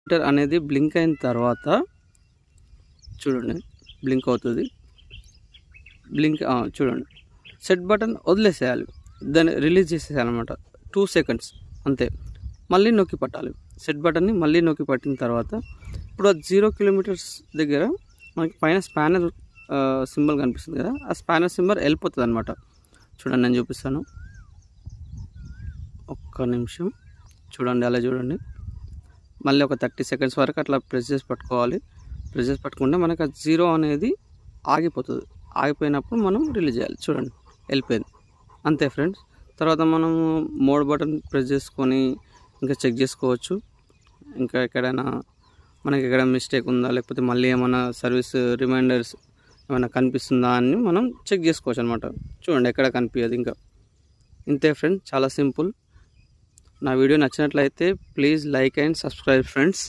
Metre అనేది blink అయిన తర్వాత చూడండి బ్లింక్ అవుతుంది. బ్లింక్ చూడండి సెట్ బటన్ వదిలేసేయాలి, దాన్ని రిలీజ్ చేసేయాలన్నమాట. 2 సెకండ్స్ అంతే. మళ్ళీ నొక్కి పట్టాలి సెట్ బటన్ని. మళ్ళీ నొక్కి పట్టిన తర్వాత ఇప్పుడు 0 కిలోమీటర్స్ దగ్గర మనకి పైన స్పానర్ సింబల్ కనిపిస్తుంది కదా, ఆ స్పానర్ సింబల్ వెళ్ళిపోతుంది అనమాట. చూడండి నేను చూపిస్తాను, ఒక్క నిమిషం చూడండి. అలా చూడండి, మళ్ళీ ఒక 30 సెకండ్స్ వరకు అట్లా ప్రెస్ చేసి పట్టుకోవాలి. ప్రెస్ చేసి పట్టుకుంటే మనకు ఆ 0 అనేది ఆగిపోతుంది. ఆగిపోయినప్పుడు మనం రిలీజ్ చేయాలి. చూడండి వెళ్ళిపోయింది, అంతే ఫ్రెండ్స్. తర్వాత మనము మోడ్ బటన్ ప్రెస్ చేసుకొని ఇంకా చెక్ చేసుకోవచ్చు. ఇంకా ఎక్కడైనా మనకి ఎక్కడ మిస్టేక్ ఉందా, లేకపోతే మళ్ళీ ఏమైనా సర్వీస్ రిమైండర్స్ ఏమైనా కనిపిస్తుందా అని మనం చెక్ చేసుకోవచ్చు అనమాట. చూడండి ఎక్కడ కనిపించదు. ఇంకా ఇంతే ఫ్రెండ్స్, చాలా సింపుల్. నా వీడియో నచ్చినట్లయితే please like and subscribe friends.